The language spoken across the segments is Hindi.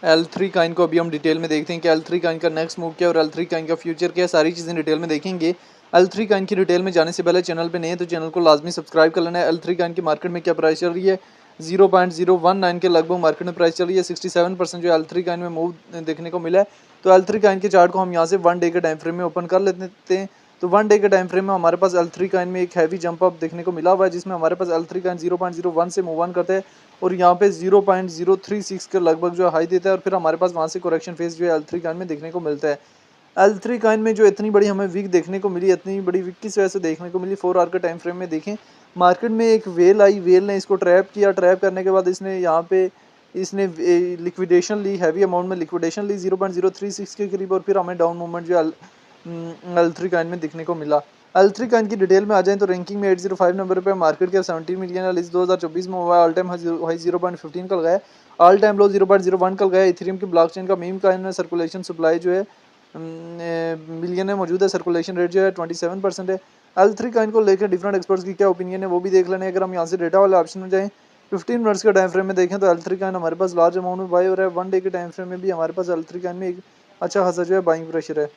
L3 काइन को अभी हम डिटेल में देखते हैं कि L3 काइन का नेक्स्ट मूव क्या है और L3 काइन का फ्यूचर क्या है, सारी चीज़ें डिटेल में देखेंगे। L3 काइन की डिटेल में जाने से पहले चैनल पे नए हैं तो चैनल को लाजमी सब्सक्राइब कर लेना है। L3 काइन की मार्केट में क्या प्राइस चल रही है, 0.019 के लगभग मार्केट में प्राइस चल रही है। 67% जो L3 काइन में मूव देखने को मिला है। तो L3 काइन के चार्ट को हम यहाँ से 1 डे के टाइम फ्रेम में ओपन कर लेते हैं। तो 1 डे के टाइम फ्रेम में हमारे पास L3 काइन में एक हैवी जंप अप देखने को मिला हुआ है, जिसमें हमारे पास L3 काइन 0.01 से मूव ऑन करते हैं और यहाँ पे 0.036 के लगभग जो हाई देता है और फिर हमारे पास वहाँ से करेक्शन फेज जो है L3 काइन में देखने को मिलता है। L3 काइन में जो इतनी बड़ी हमें वीक देखने को मिली, इतनी बड़ी वीक किस वजह से देखने को मिली, 4 आवर के टाइम फ्रेम में देखें। मार्केट में एक वेल आई, वेल ने इसको ट्रैप किया, ट्रैप करने के बाद इसने यहाँ पे इसने लिक्विडेशन ली, हैवी अमाउंट में लिक्विडेशन ली 0.036 के करीब और फिर हमें डाउन मूवमेंट जो L3 काइन में देखने को मिला। L3 काइन की डिटेल में आ जाएं तो रैंकिंग में 805 नंबर पे, मार्केट कैप 17 मिलियन है। लिस्ट 2024 में हुआ है, ऑल टाइम हाई 0.15 का लगाया, ऑल टाइम लो 0.01 का लगाया। इथेरियम की ब्लॉकचेन का मीम काइन में सर्कुलेशन सप्लाई जो है मिलियन में मौजूद है, सर्कुलेशन रेट जो है 27% है। L3 काइन को लेकर डिफरेंट एक्सपर्ट्स की क्या ओपिनियन है वो भी देख लेने। अगर हम यहाँ से डेटा वाले ऑप्शन में जाएँ, 15 मिनट्स के टाइम फ्रेम में देखें तो L3 काइन हमारे पास लार्ज अमाउंट में बाई हो रहा है। 1 डे के टाइम फ्रेम में भी हमारे पास L3 काइन में एक अच्छा खासा जो है बाइंग प्रेशर है।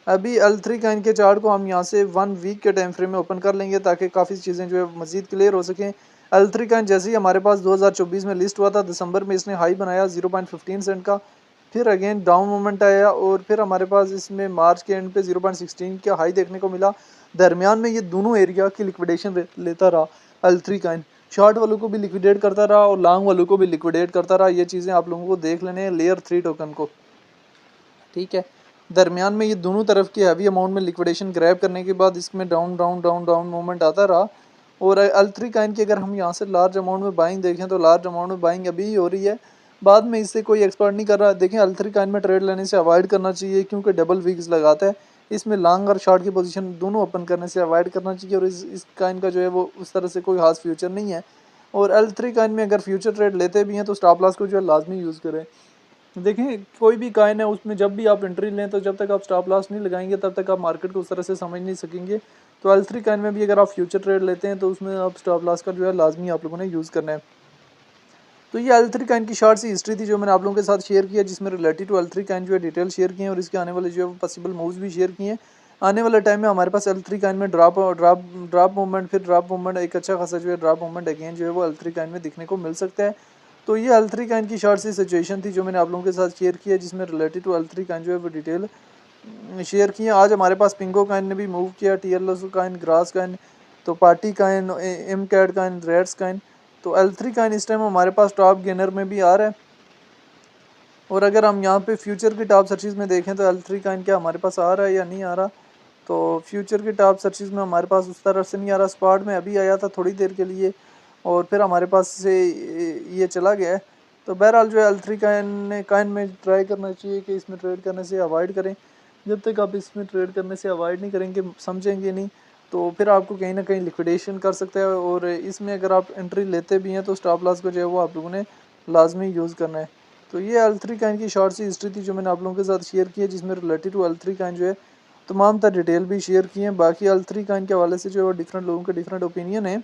अभी L3 काइन के चार्ट को हम यहाँ से 1 वीक के टाइम फ्रेम में ओपन कर लेंगे ताकि काफ़ी चीज़ें जो है मज़ीद क्लियर हो सकें। L3 काइन जैसे ही हमारे पास 2024 में लिस्ट हुआ था, दिसंबर में इसने हाई बनाया 0.15 सेंट का, फिर अगेन डाउन मोमेंट आया और फिर हमारे पास इसमें मार्च के एंड पे 0.16 का हाई देखने को मिला। दरमियान में ये दोनों एरिया की लिक्विडेशन लेता रहा L3 काइन, शॉर्ट वालों को भी लिक्विडेट करता रहा और लॉन्ग वालों को भी लिक्विडेट करता रहा। ये चीज़ें आप लोगों को देख लेने हैं लेयर 3 टोकन को, ठीक है। दरमियान में ये दोनों तरफ की हैवी अमाउंट में लिक्विडेशन ग्रैब करने के बाद इसमें down down down down movement आता रहा और L3 काइन की अगर हम यहाँ से लार्ज अमाउंट में बाइंग देखें तो लार्ज अमाउंट में बाइंग अभी ही हो रही है, बाद में इससे कोई एक्सपर्ट नहीं कर रहा। देखें L3 काइन में ट्रेड लेने से अवॉइड करना चाहिए क्योंकि डबल विक्स लगाता है, इसमें लॉन्ग और शॉर्ट की पोजीशन दोनों ओपन करने से अवॉइड करना चाहिए और इस काइन का जो है वो उस तरह से कोई खास फ्यूचर नहीं है। और L3 काइन में अगर फ्यूचर ट्रेड लेते भी हैं तो स्टॉप लॉस को जो है लाजमी यूज़ करें। देखें कोई भी कॉइन है उसमें जब भी आप एंट्री लें तो जब तक आप स्टॉप लॉस नहीं लगाएंगे तब तक आप मार्केट को उस तरह से समझ नहीं सकेंगे। तो L3 कॉइन में भी अगर आप फ्यूचर ट्रेड लेते हैं तो उसमें आप स्टॉप लॉस का जो है लाजमी आप लोगों ने यूज़ करना है। तो ये L3 कॉइन की शॉर्ट सी हिस्ट्री थी जो मैंने आप लोगों के साथ शेयर किया, जिसमें रिलेटेड टू L3 कॉइन जो है डिटेल शेयर किए हैं और इसके आने वाले जो है पॉसिबल मूव्स भी शेयर किए हैं। आने वाले टाइम में हमारे पास L3 कॉइन में ड्रॉप मूवमेंट, फिर ड्रॉप मूवमेंट, एक अच्छा खासा जो है ड्रॉप मूवमेंट अगेन जो है वो L3 कॉइन में दिखने को मिल सकता है। तो ये L3 काइन की शॉर्ट सी सिचुएशन थी जो मैंने आप लोगों के साथ शेयर किया, जिसमें रिलेटेड टू L3 काइन जो है वो डिटेल शेयर किए। आज हमारे पास पिंगो काइन ने भी मूव किया, TLS काइन, ग्रास काइन, तो party kind, M cat kind, reds kind. तो L3 काइन इस टाइम हमारे पास टॉप गेनर में भी आ रहा है। और अगर हम यहाँ पे फ्यूचर की टॉप सर्चेज में देखें तो L3 काइन क्या हमारे पास आ रहा है या नहीं आ रहा, तो फ्यूचर की टॉप सर्चेज में हमारे पास उस तरह से नहीं आ रहा। स्पॉट में अभी आया था थोड़ी देर के लिए और फिर हमारे पास से ये चला गया है। तो बहरहाल जो है L3 काइन में ट्राई करना चाहिए कि इसमें ट्रेड करने से अवॉइड करें। जब तक आप इसमें ट्रेड करने से अवॉइड नहीं करेंगे, समझेंगे नहीं, तो फिर आपको कहीं ना कहीं लिक्विडेशन कर सकता है और इसमें अगर आप एंट्री लेते भी हैं तो स्टॉप लॉस को जो है वो आप लोगों ने लाजमी यूज़ करना है। तो ये L3 काइन की शॉर्ट सी हिस्ट्री थी जो मैंने आप लोगों के साथ शेयर की है, जिसमें रिलेटेड टू L3 काइन जो है तमाम तर डिटेल भी शेयर की है। बाकी L3 काइन के हवाले से जो है डिफरेंट लोगों के डिफरेंट ओपिनियन है।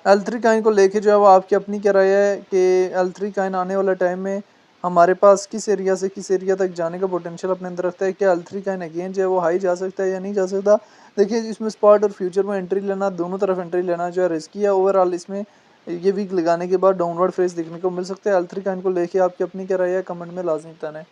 L3 काइन को लेके जो है वो आपकी अपनी क्या राय है कि L3 काइन आने वाला टाइम में हमारे पास किस एरिया से किस एरिया तक जाने का पोटेंशियल अपने अंदर रखता है? क्या L3 काइन अगेन जो है वो हाई जा सकता है या नहीं जा सकता? देखिए इसमें स्पॉट और फ्यूचर में एंट्री लेना, दोनों तरफ एंट्री लेना जो है रिस्की है। ओवरऑल इसमें ये वीक लगाने के बाद डाउनवर्ड फेस देखने को मिल सकता है। L3 काइन को लेके आपकी अपनी क्या राय है, कमेंट में लाजमी बताना है।